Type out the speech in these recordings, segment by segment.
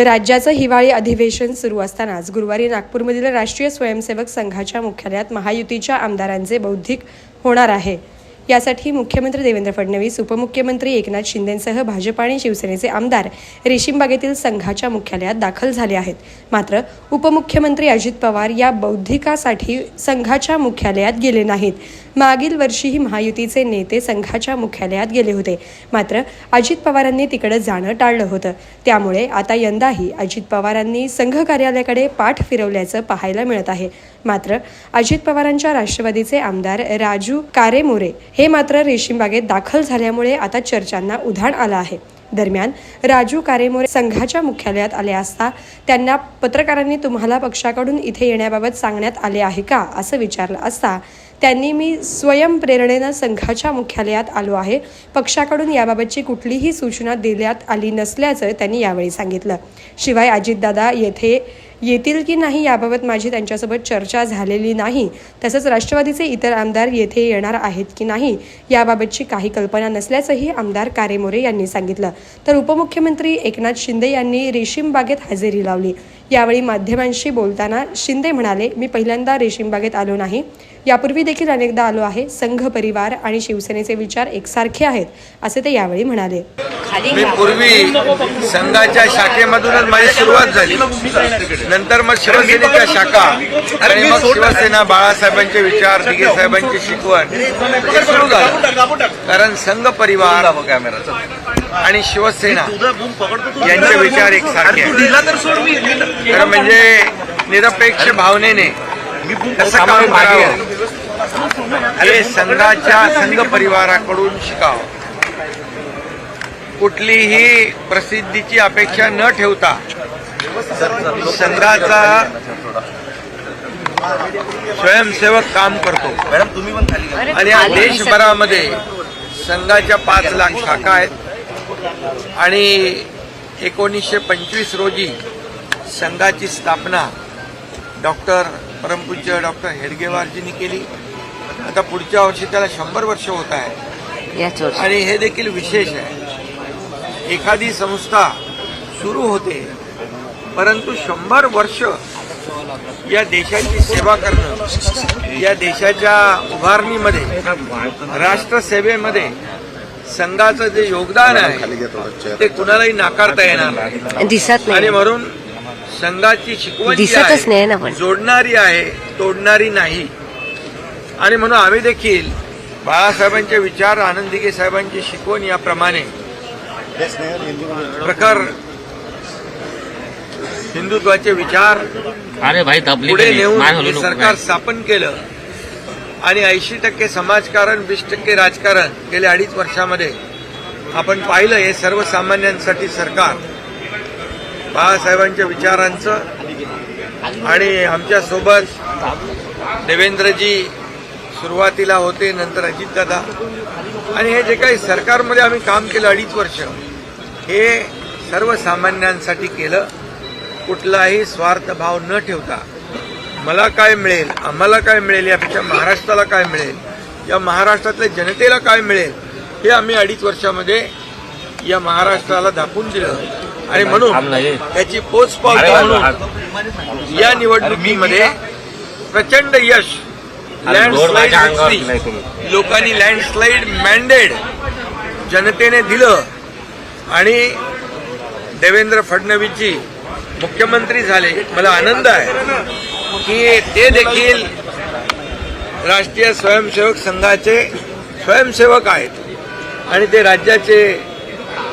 राज्याचं हिवाळी अधिवेशन सुरू असतानाच गुरुवारी नागपूरमधील राष्ट्रीय स्वयंसेवक संघाच्या मुख्यालयात महायुतीच्या आमदारांचे बौद्धिक होणार आहे। यासाठी मुख्यमंत्री देवेंद्र फडणवीस, उपमुख्यमंत्री एकनाथ शिंदेंसह भाजप आणि शिवसेनेचे आमदार रेशीमबागेतील संघाच्या मुख्यालयात दाखल झाले आहेत। मात्र उपमुख्यमंत्री अजित पवार या बौद्धिकासाठी संघाच्या मुख्यालयात गेले नाहीत। मागील वर्षीही महायुतीचे नेते संघाच्या मुख्यालयात गेले होते, मात्र अजित पवारांनी तिकडे जाणं टाळलं होतं। त्यामुळे आता यंदाही अजित पवारांनी संघ कार्यालयाकडे पाठ फिरवल्याचं पाहायला मिळत आहे। मात्र अजित पवारांच्या राष्ट्रवादीचे आमदार राजू कारेमोरे हे मात्र रेशीमबागेत दाखल झाल्यामुळे आता चर्चांना उधाण आलं आहे। दरम्यान राजू कारेमोरे संघाच्या मुख्यालयात आले असता त्यांना पत्रकारांनी तुम्हाला पक्षाकडून इथे येण्याबाबत सांगण्यात आले आहे का असं विचारलं असता त्यांनी मी स्वयंप्रेरणेनं संघाच्या मुख्यालयात आलो आहे, पक्षाकडून याबाबतची कुठलीही सूचना देण्यात आली नसल्याचं त्यांनी यावेळी सांगितलं। शिवाय अजितदादा येथे येतील की नाही याबाबत माझी त्यांच्यासोबत चर्चा झालेली नाही, तसंच राष्ट्रवादीचे इतर आमदार येथे येणार आहेत की नाही याबाबतची काही कल्पना नसल्याचंही आमदार कारेमोरे यांनी सांगितलं। तर उपमुख्यमंत्री एकनाथ शिंदे यांनी रेशीमबागेत हजेरी लावली। यावेळी माध्यमांशी बोलताना शिंदे म्हणाले, मी पहिल्यांदा रेशीमबागेत आलो नाही, यापूर्वी देखील अनेकदा आलो आहे। संघ परिवार आणि शिवसेनेचे विचार एकसारखे आहेत असे ते यावेळी म्हणाले। मी पूर्वी संघाच्या शाखेमधूनच माझी सुरुवात झाली, नंतर मग शिवसेनेच्या शाखा आणि मग शिवसेना, बाळासाहेबांचे विचार, दिघे साहेबांची शिकवण सुरू झालं। कारण संघ परिवार आणि शिवसेना यांचे विचार एकसारखे आहेत। तर म्हणजे निरपेक्ष भावनेने कसं काम करावं हे संघ परिवाराकडून शिकावं। कुठलीही प्रसिद्धीची अपेक्षा न ठेवता संघाचा स्वयंसेवक काम करतो आणि या देशभरामध्ये संघाच्या 5 लाख शाखा आहेत आणि 1925 रोजी संघाची स्थापना परमपूज्य डॉक्टर हेडगेवारजींनी केली। आता पुढच्या वर्षी त्याला 100 वर्ष होत आहे आणि हे देखील विशेष आहे। एखादी संस्था सुरू होते परंतु 100 वर्ष या देशाची सेवा करणं, या देशाच्या उभारणीमध्ये, राष्ट्रसेवेमध्ये संघाचं जे योगदान आहे ते कुणालाही नाकारता येणार नाही आणि म्हणून संघाची शिकवण जोडणारी आहे, तोडणारी नाही। आणि म्हणून आम्ही देखील बाळासाहेबांचे विचार, आनंद दिघे साहेबांची शिकवण याप्रमाणे प्रखर हिंदुत्वाचे विचार पुढे नेऊन सरकार स्थापन केलं आणि 80% समाजकारण, 20% राजकारण गेल्या 2.5 वर्षामध्ये आपण पाहिलं। हे सर्वसामान्यांसाठी सरकार बाळासाहेबांच्या विचारांचं आणि आमच्यासोबत देवेंद्रजी सुरुवातीला होते, नंतर अजितदादा, आणि हे जे काही सरकारमध्ये आम्ही काम केलं 2.5 वर्ष हे सर्वसामान्यांसाठी केलं। कुठलाही स्वार्थभाव न ठेवता मला काय मिळेल, आम्हाला काय मिळेल, यापेक्षा महाराष्ट्राला काय मिळेल, या महाराष्ट्रातल्या जनतेला काय मिळेल हे आम्ही 2.5 वर्षामध्ये या महाराष्ट्राला दाखवून दिलं आणि म्हणून त्याची पोचपावती म्हणून या निवडणुकीमध्ये प्रचंड यश, लँडस्लाईड विक्ट्री, लोकांनी लँडस्लाईड मॅन्डेट जनतेने दिलं आणि देवेंद्र फडणवीसजी मुख्यमंत्री झाले। मला आनंद आहे की ते देखील राष्ट्रीय स्वयंसेवक संघाचे स्वयंसेवक आहेत आणि ते राज्याचे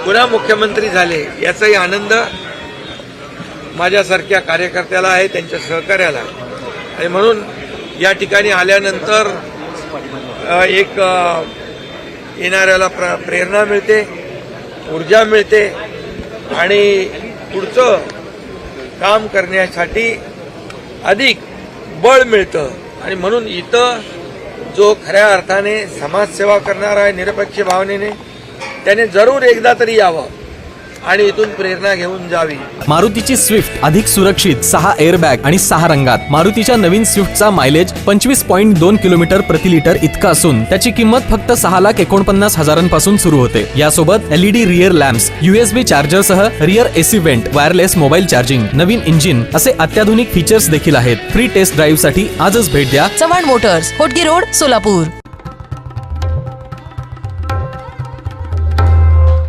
पुन्हा मुख्यमंत्री झाले, याचाही आनंद माझ्यासारख्या कार्यकर्त्याला आहे, त्यांच्या सहकार्याला। आणि म्हणून या ठिकाणी आल्यानंतर एक येणाऱ्याला प्रेरणा मिळते, ऊर्जा मिळते आणि पुढचं काम करण्यासाठी अधिक बळ मिळतं। आणि म्हणून इथं जो खऱ्या अर्थाने समाजसेवा करणार आहे निरपेक्ष भावनेने, त्याने जरूर एकदा तरी यावं आणि इथून प्रेरणा घेऊन जावी. मारुतीची स्विफ्ट अधिक सुरक्षित, 6 एअरबॅग आणि 6 रंगात. मारुतीच्या नवीन स्विफ्टचा मायलेज 25.2 किलोमीटर प्रति लिटर इतका असून त्याची किंमत फक्त 6,49,000 सुरू होते. यासोबत LED रिअर लॅम्प्स, USB चार्जरसह rear AC vent, wireless mobile charging, नवीन इंजिन असे अत्याधुनिक फीचर्स देखील आहेत. फ्री टेस्ट ड्राईव्ह साठी आजच भेट द्या चव्हाण मोटर्स, होटगी रोड, सोलापूर.